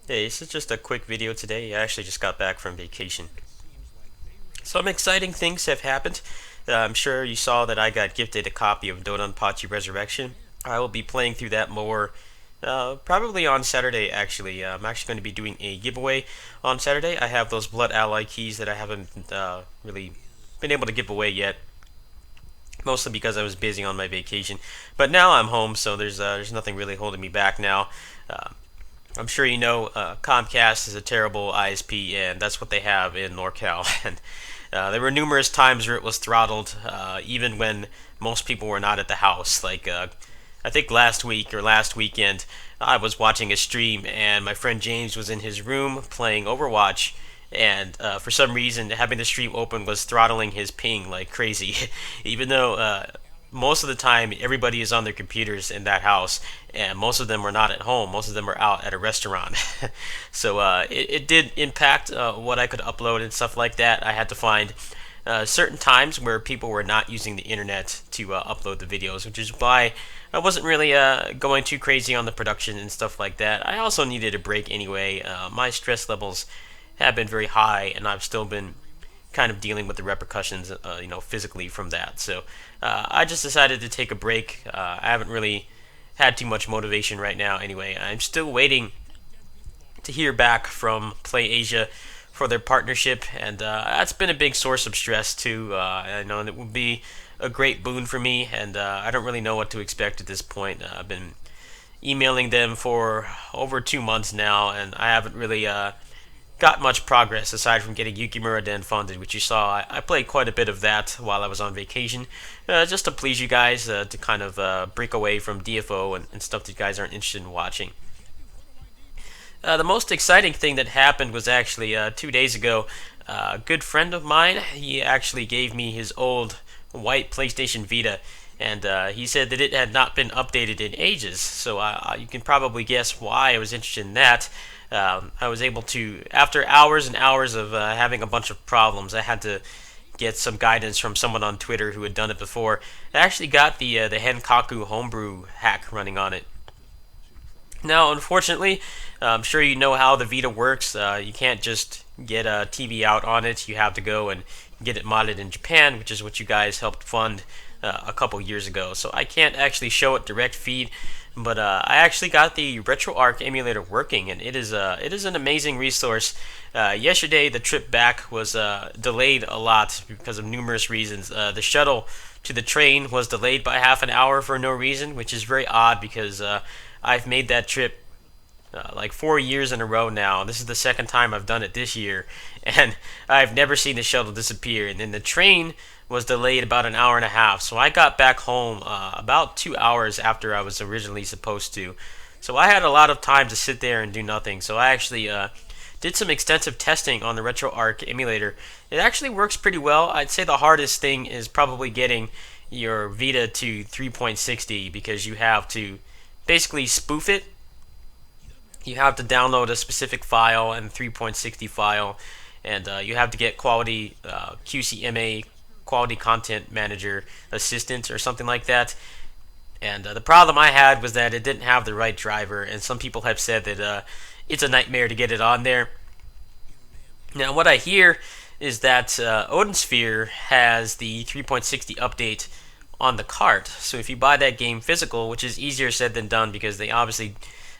Hey, this is just a quick video today. I actually just got back from vacation. Some exciting things have happened. I'm sure you saw that I got gifted a copy of Dodonpachi Resurrection. I will be playing through that more probably on Saturday, actually. I'm actually going to be doing a giveaway on Saturday. I have those Blood Ally keys that I haven't really been able to give away yet, mostly because I was busy on my vacation. But now I'm home, so there's nothing really holding me back now. Uh, I'm sure you know Comcast is a terrible ISP, and that's what they have in NorCal. And there were numerous times where it was throttled, even when most people were not at the house. Like I think last week or last weekend, I was watching a stream, and my friend James was in his room playing Overwatch. And for some reason, having the stream open was throttling his ping like crazy, even though most of the time everybody is on their computers in that house, and most of them are not at home. Most of them are out at a restaurant. So it did impact what I could upload and stuff like that. I had to find certain times where people were not using the internet to upload the videos, which is why I wasn't really going too crazy on the production and stuff like that. I also needed a break anyway. My stress levels have been very high, and I've still been kind of dealing with the repercussions, physically from that. So I just decided to take a break. I haven't really had too much motivation right now. Anyway, I'm still waiting to hear back from Play Asia for their partnership, and that's been a big source of stress too. I know it would be a great boon for me, and I don't really know what to expect at this point. I've been emailing them for over 2 months now, and I haven't really got much progress aside from getting Yukimura Den funded, which you saw. I played quite a bit of that while I was on vacation, just to please you guys, to kind of break away from DFO and stuff that you guys aren't interested in watching. The most exciting thing that happened was actually 2 days ago. A good friend of mine, he actually gave me his old white PlayStation Vita, and he said that it had not been updated in ages. So you can probably guess why I was interested in that. I was able to, after hours and hours of having a bunch of problems, I had to get some guidance from someone on Twitter who had done it before. I actually got the Henkaku homebrew hack running on it. Now, unfortunately, I'm sure you know how the Vita works. You can't just get a TV out on it. You have to go and get it modded in Japan, which is what you guys helped fund a couple years ago. So I can't actually show it direct feed, but I actually got the Retroarch emulator working, and it is an amazing resource. Yesterday, the trip back was delayed a lot because of numerous reasons. The shuttle to the train was delayed by half an hour for no reason, which is very odd because I've made that trip like 4 years in a row now. This is the second time I've done it this year, and I've never seen the shuttle disappear. And then the train was delayed about an hour and a half, so I got back home about 2 hours after I was originally supposed to. So I had a lot of time to sit there and do nothing. So I actually did some extensive testing on the RetroArch emulator. It actually works pretty well. I'd say the hardest thing is probably getting your Vita to 3.60 because you have to basically spoof it. You have to download a specific file and 3.60 file, and you have to get quality QCMA, quality content manager assistant or something like that. And the problem I had was that it didn't have the right driver, and some people have said that it's a nightmare to get it on there. Now, what I hear is that Odin Sphere has the 3.60 update on the cart. So if you buy that game physical, which is easier said than done because they obviously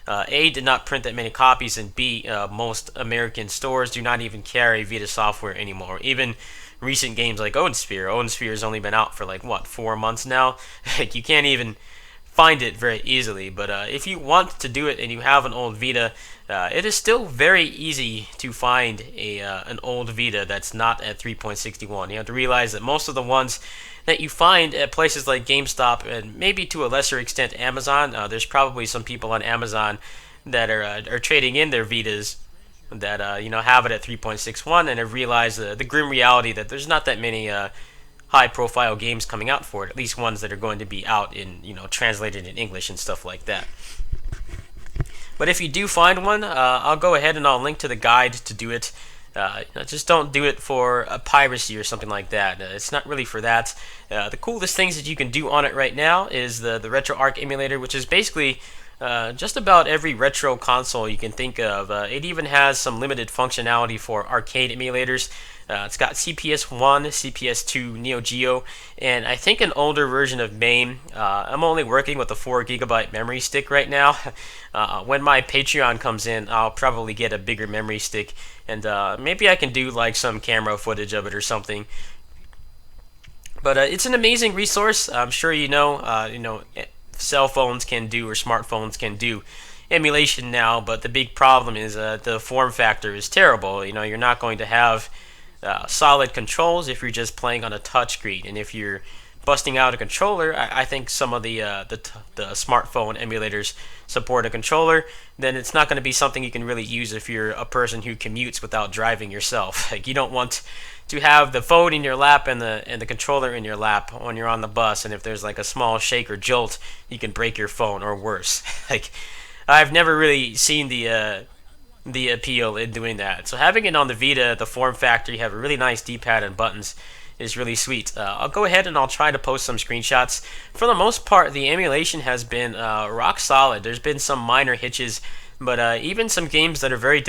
A, did not print that many copies, and B, most American stores do not even carry Vita software anymore. Even recent games like Odin Sphere. Odin Sphere has only been out for like, what, 4 months now? Like, you can't even find it very easily. But if you want to do it and you have an old Vita, it is still very easy to find an old Vita that's not at 3.61. You have to realize that most of the ones that you find at places like GameStop and maybe to a lesser extent Amazon, there's probably some people on Amazon that are trading in their Vitas that have it at 3.61 and have realized the grim reality that there's not that many high-profile games coming out for it. At least ones that are going to be out in translated in English and stuff like that. But if you do find one, I'll go ahead and I'll link to the guide to do it. Just don't do it for a piracy or something like that. It's not really for that. The coolest things that you can do on it right now is the RetroArch emulator, which is basically just about every retro console you can think of. It even has some limited functionality for arcade emulators. It's got CPS-1, CPS-2, Neo Geo, and I think an older version of MAME. I'm only working with a 4 GB memory stick right now. When my Patreon comes in, I'll probably get a bigger memory stick, and maybe I can do like some camera footage of it or something. But it's an amazing resource. I'm sure cell phones can do or smartphones can do emulation now, but the big problem is the form factor is terrible. You're not going to have solid controls if you're just playing on a touchscreen, and if you're busting out a controller, I think some of the smartphone emulators support a controller. Then it's not going to be something you can really use if you're a person who commutes without driving yourself. Like, you don't want to have the phone in your lap and the controller in your lap when you're on the bus, and if there's like a small shake or jolt, you can break your phone or worse. Like, I've never really seen the appeal in doing that. So having it on the Vita, the form factor, you have a really nice D-pad and buttons, is really sweet. I'll go ahead and I'll try to post some screenshots. For the most part, the emulation has been rock solid. There's been some minor hitches, but even some games that are very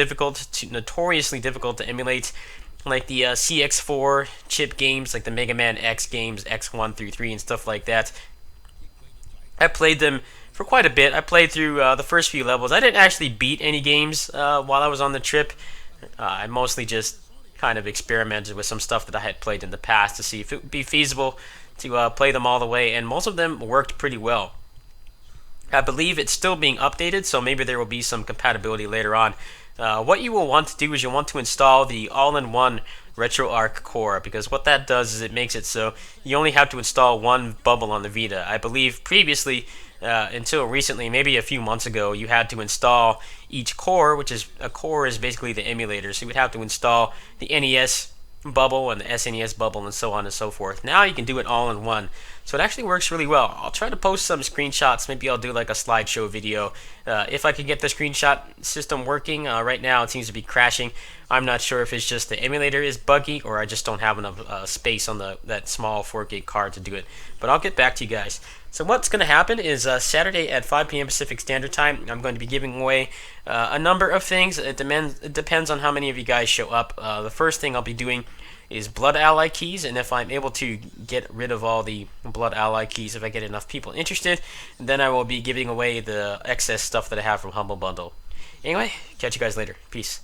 notoriously difficult to emulate, like the CX4 chip games, like the Mega Man X games, X1 through 3 and stuff like that. I played them for quite a bit. I played through the first few levels. I didn't actually beat any games while I was on the trip. I mostly just kind of experimented with some stuff that I had played in the past to see if it would be feasible to play them all the way, and most of them worked pretty well. I believe it's still being updated, so maybe there will be some compatibility later on. What you will want to do is you'll want to install the all-in-one Retroarch core, because what that does is it makes it so you only have to install one bubble on the Vita. I believe previously, until recently, maybe a few months ago, you had to install each core, which is a core is basically the emulator. So you would have to install the NES bubble and the SNES bubble and so on and so forth. Now you can do it all in one. So it actually works really well. I'll try to post some screenshots. Maybe I'll do like a slideshow video. If I could get the screenshot system working, right now it seems to be crashing. I'm not sure if it's just the emulator is buggy or I just don't have enough space on that small 4 GB card to do it. But I'll get back to you guys. So what's going to happen is Saturday at 5 p.m. Pacific Standard Time, I'm going to be giving away a number of things. It depends on how many of you guys show up. The first thing I'll be doing is blood ally keys, and if I'm able to get rid of all the blood ally keys, if I get enough people interested, then I will be giving away the excess stuff that I have from Humble Bundle. Anyway, catch you guys later. Peace.